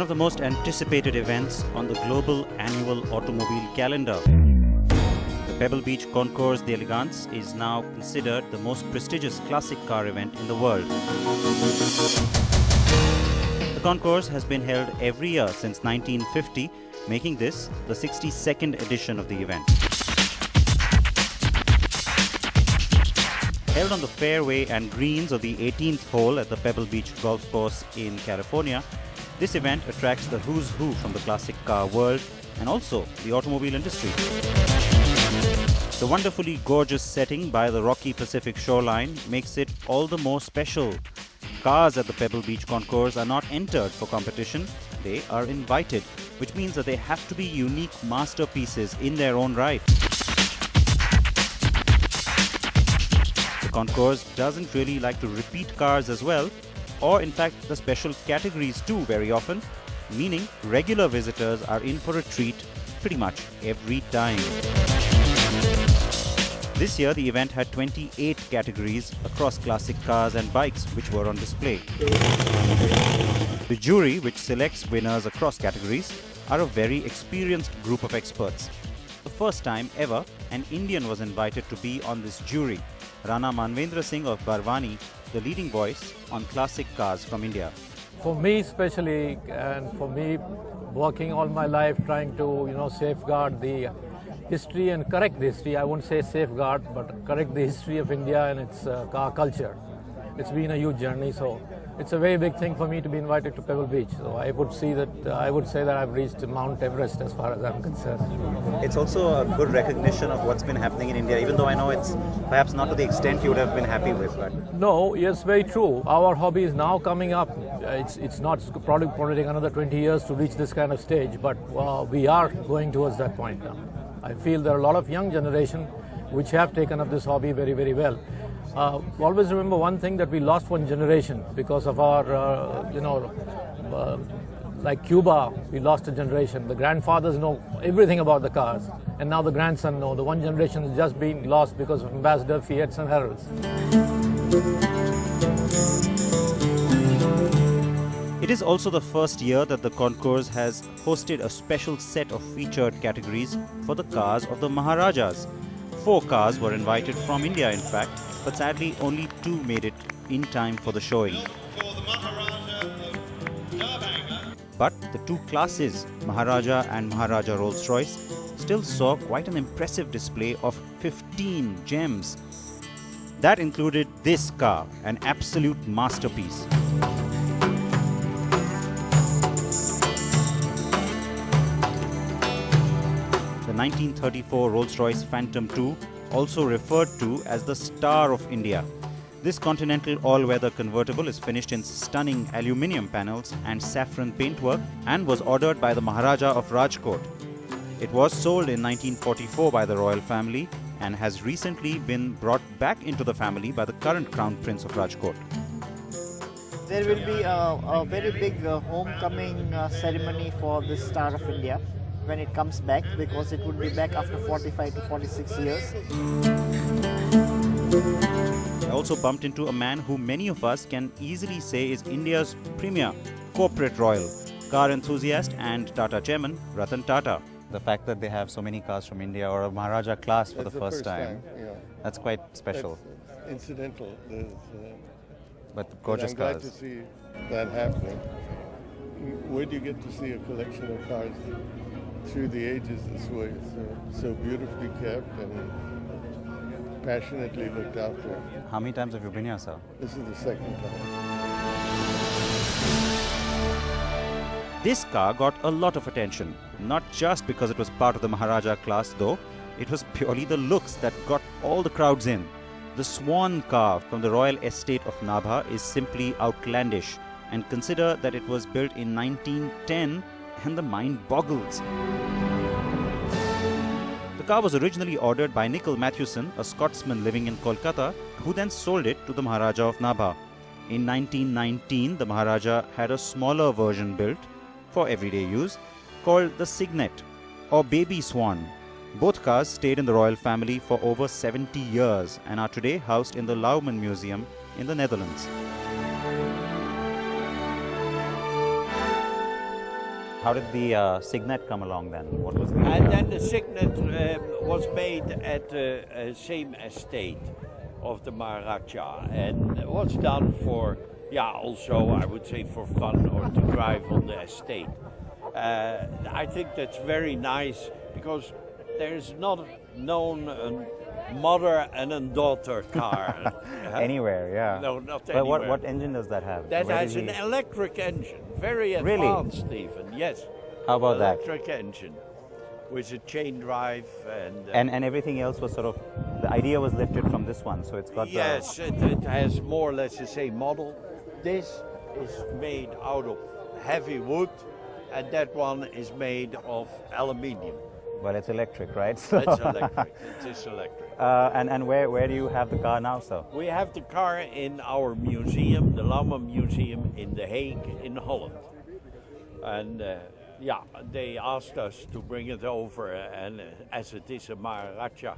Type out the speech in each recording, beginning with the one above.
of the most anticipated events on the global annual automobile calendar. The Pebble Beach Concours d'Elegance is now considered the most prestigious classic car event in the world. The concours has been held every year since 1950, making this the 62nd edition of the event. Held on the fairway and greens of the 18th hole at the Pebble Beach Golf Course in California, this event attracts the who's who from the classic car world and also the automobile industry. The wonderfully gorgeous setting by the rocky Pacific shoreline makes it all the more special. Cars at the Pebble Beach Concours are not entered for competition, they are invited, which means that they have to be unique masterpieces in their own right. The concours doesn't really like to repeat cars as well, or in fact the special categories too very often, meaning regular visitors are in for a treat pretty much every time. This year the event had 28 categories across classic cars and bikes which were on display. The jury, which selects winners across categories, are a very experienced group of experts. The first time ever, an Indian was invited to be on this jury. Rana Manvendra Singh of Barwani, the leading voice on classic cars from India. For me especially, and for me working all my life trying to safeguard the history and correct the history, I won't say safeguard, but correct the history of India and its car culture. It's been a huge journey, so it's a very big thing for me to be invited to Pebble Beach. So I would say that I've reached Mount Everest as far as I'm concerned. It's also a good recognition of what's been happening in India, even though I know it's perhaps not to the extent you would have been happy with. But no, yes, very true. Our hobby is now coming up. It's not probably taking another 20 years to reach this kind of stage, but we are going towards that point now. I feel there are a lot of young generation which have taken up this hobby very, very well. Always remember one thing, that we lost one generation because of our, like Cuba, we lost a generation. The grandfathers know everything about the cars, and now the grandson know. The one generation has just been lost because of Ambassador, Fiats and Heralds. it is also the first year that the concours has hosted a special set of featured categories for the cars of the Maharajas. 4 cars were invited from India, in fact, but sadly only 2 made it in time for the showing. But the 2 classes, Maharaja and Maharaja Rolls-Royce, still saw quite an impressive display of 15 gems. That included this car, an absolute masterpiece. The 1934 Rolls-Royce Phantom 2, also referred to as the Star of India. This continental all-weather convertible is finished in stunning aluminium panels and saffron paintwork and was ordered by the Maharaja of Rajkot. It was sold in 1944 by the royal family and has recently been brought back into the family by the current Crown Prince of Rajkot. There will be a very big homecoming ceremony for the Star of India when it comes back, because it would be back after 45 to 46 years. I also bumped into a man who many of us can easily say is India's premier corporate royal, car enthusiast and Tata chairman Ratan Tata. The fact that they have so many cars from India, or a Maharaja class for the first time, yeah. That's quite special. That's incidental. But gorgeous I'm cars. glad to see that happening. Where do you get to see a collection of cars through the ages this way, so beautifully kept and passionately looked after? How many times have you been here, sir? This is the second time. This car got a lot of attention, not just because it was part of the Maharaja class though, it was purely the looks that got all the crowds in. The Swan car from the royal estate of Nabha is simply outlandish, and consider that it was built in 1910 and the mind boggles. The car was originally ordered by Nicol Mathewson, a Scotsman living in Kolkata, who then sold it to the Maharaja of Nabha. In 1919, the Maharaja had a smaller version built for everyday use called the Signet or Baby Swan. Both cars stayed in the royal family for over 70 years and are today housed in the Lauman Museum in the Netherlands. How did the Signet come along then? What was the... And then the Signet was made at the same estate of the Maharaja, and it was done for, yeah, also I would say for fun or to drive on the estate. I think that's very nice because there's not known a mother and a daughter car. Anywhere, yeah. No, not but anywhere. What engine does that have? That Where has did an he- electric engine, very Really? advanced, Stephen. Yes. How about that? Electric engine with a chain drive and. And everything else was sort of, the idea was lifted from this one, so it's got Yes, it has more or less the same model. This is made out of heavy wood, and that one is made of aluminium. Well, it's electric, right? So It's electric. It is electric. and where do you have the car now, sir? We have the car in our museum, the Lama Museum in The Hague in Holland. And yeah, they asked us to bring it over, and as it is a Maharaja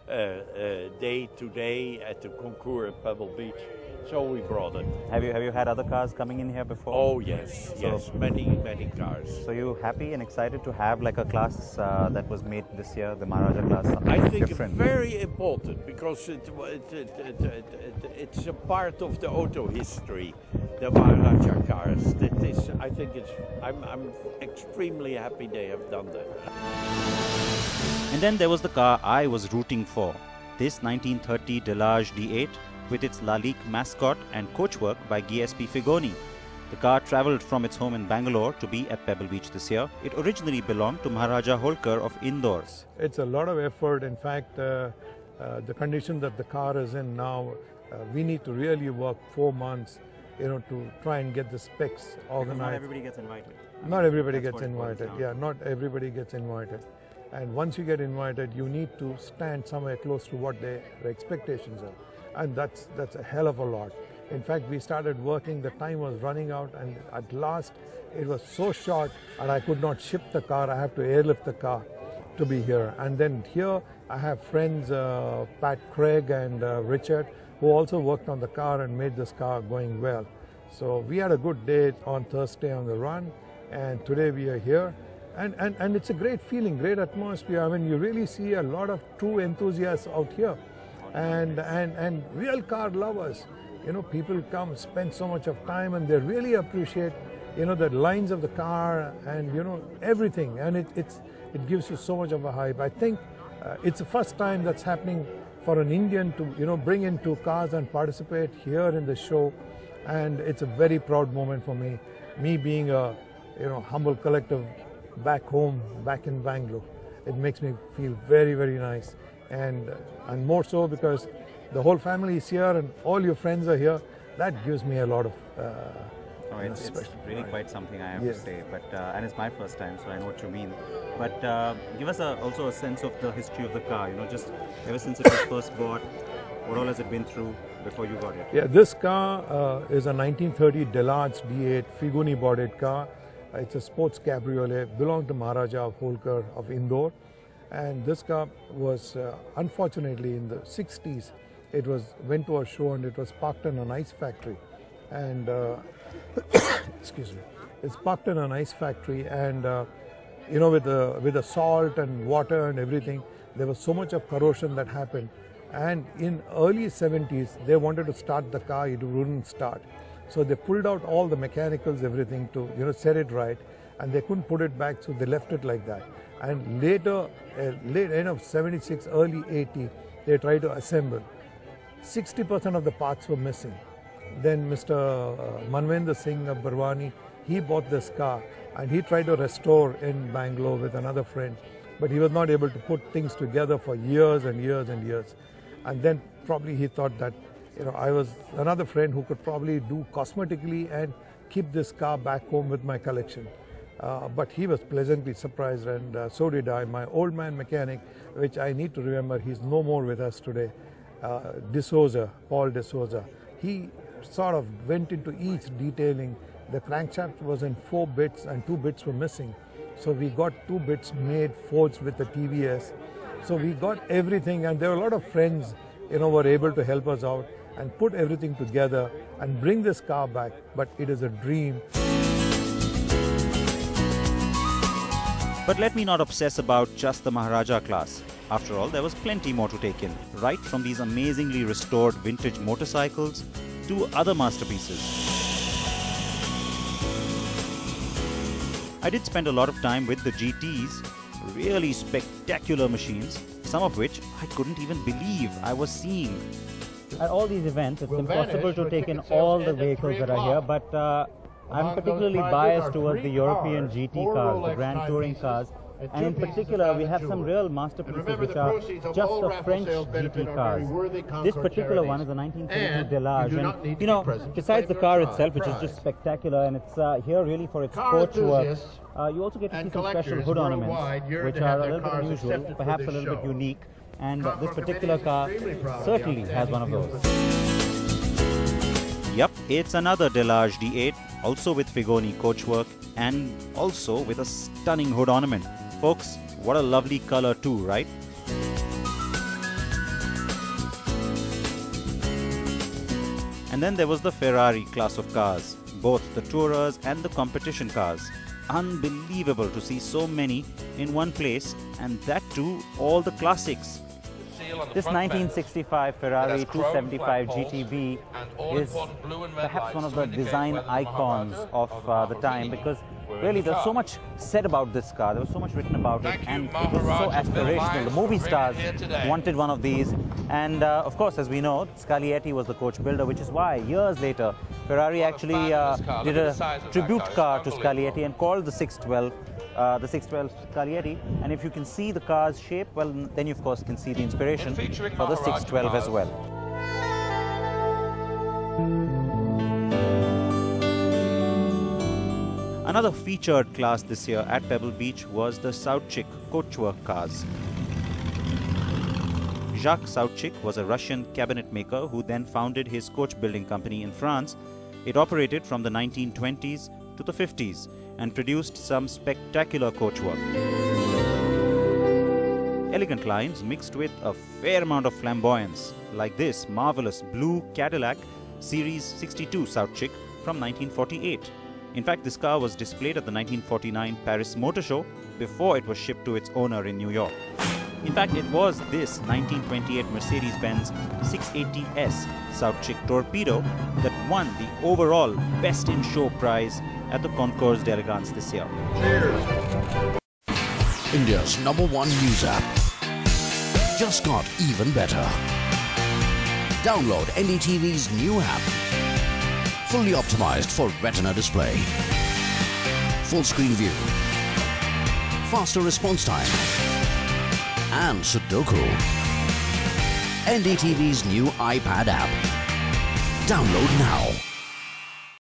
day today at the concours at Pebble Beach, so we brought it. Have you had other cars coming in here before? Oh yes, yes, many cars. So you happy and excited to have like a class that was made this year, the Maharaja class? Something I think different. very important because it's a part of the auto history, the Maharaja cars. That is, I think I'm extremely happy they have done that. And then there was the car I was rooting for, this 1930 Delage D8 with its Lalique mascot and coachwork by GSP Figoni. The car travelled from its home in Bangalore to be at Pebble Beach this year. It originally belonged to Maharaja Holkar of Indore. It's a lot of effort. In fact, the condition that the car is in now, we need to really work 4 months, to try and get the specs organized. Not everybody gets invited. Not everybody That's gets what it boils invited. down Yeah, to. not everybody gets invited. And once you get invited, you need to stand somewhere close to what their expectations are. And that's a hell of a lot. In fact, we started working, the time was running out, and at last it was so short and I could not ship the car. I have to airlift the car to be here. And then here I have friends, Pat Craig and Richard, who also worked on the car and made this car going well. So we had a good day on Thursday on the run, and today we are here. And it's a great feeling, great atmosphere. I mean, you really see a lot of true enthusiasts out here, and real car lovers. People come, spend so much of time, and they really appreciate, the lines of the car and everything. And it gives you so much of a hype. I think it's the first time that's happening for an Indian to bring in 2 cars and participate here in the show, and it's a very proud moment for me. Me being a humble collective back home, back in Bangalore. It makes me feel very, very nice, and more so because the whole family is here and all your friends are here. That gives me a lot of It's really quite something, I have Yeah. to say. But and it's my first time, so I know what you mean. But give us also a sense of the history of the car. Just ever since it was first bought, what all has it been through before you got it? Yeah, this car is a 1930 Delage D8 Figoni bodied car. It's a sports cabriolet, belonged to Maharaja of Holkar of Indore. And this car was, unfortunately, in the 60s, it went to a show and it was parked in an ice factory. And, excuse me, it's parked in an ice factory, and, with the salt and water and everything, there was so much of corrosion that happened. And in early 70s, they wanted to start the car, it wouldn't start. So they pulled out all the mechanicals, everything to set it right, and they couldn't put it back, so they left it like that. And later, late end of 76, early 80, they tried to assemble. 60% of the parts were missing. Then Mr. Manvendra Singh of Barwani, he bought this car and he tried to restore in Bangalore with another friend, but he was not able to put things together for years and years and years. And then probably he thought that I was another friend who could probably do cosmetically and keep this car back home with my collection. But he was pleasantly surprised, and so did I. My old man mechanic, which I need to remember, he's no more with us today, Paul D'Souza. He sort of went into each detailing. The crankshaft was in 4 bits and 2 bits were missing. So we got 2 bits made, forged with the TVS. So we got everything, and there were a lot of friends, were able to help us out and put everything together and bring this car back. But it is a dream. But let me not obsess about just the Maharaja class. After all, there was plenty more to take in, right from these amazingly restored vintage motorcycles to other masterpieces. I did spend a lot of time with the GTs, really spectacular machines, some of which I couldn't even believe I was seeing. At all these events, it's impossible to take in all the vehicles that are here, but I'm particularly biased towards the European GT cars, the Grand Touring cars. And in particular, we have some real masterpieces which are just the French GT cars. This particular one is a 1932 Delage. And, you know, besides the car itself, which is just spectacular, and it's here really for its coach work, you also get to see some special hood ornaments, which are a little bit unusual, perhaps a little bit unique. And this particular car certainly has one of those. Yep, it's another Delage D8, also with Figoni coachwork and also with a stunning hood ornament. Folks, what a lovely color too, right? And then there was the Ferrari class of cars, both the tourers and the competition cars. Unbelievable to see so many in one place, and that too, all the classics. This 1965 Ferrari 275 GTB is perhaps one of the design icons of the time, because really there's so much said about this car, there was so much written about it, and it was so aspirational. The movie stars wanted one of these, and of course, as we know, Scaglietti was the coach builder, which is why years later Ferrari actually did a tribute car to Scaglietti and called the 612 Scaglietti. And if you can see the car's shape, well, then you of course can see the inspiration for the 612 as well. Another featured class this year at Pebble Beach was the Sautchik coachwork cars. Jacques Sautchik was a Russian cabinet maker who then founded his coach building company in France. It operated from the 1920s to the 50s and produced some spectacular coachwork. Elegant lines mixed with a fair amount of flamboyance, like this marvelous blue Cadillac Series 62 Sautchik from 1948. In fact, this car was displayed at the 1949 Paris Motor Show before it was shipped to its owner in New York. In fact, it was this 1928 Mercedes-Benz 680S Sautchik Torpedo that won the overall Best in Show prize at the Concours d'Elegance this year. Cheers! India's #1 news app just got even better. Download NDTV's new app. Fully optimized for retina display. Full screen view. Faster response time. And Sudoku. NDTV's new iPad app. Download now.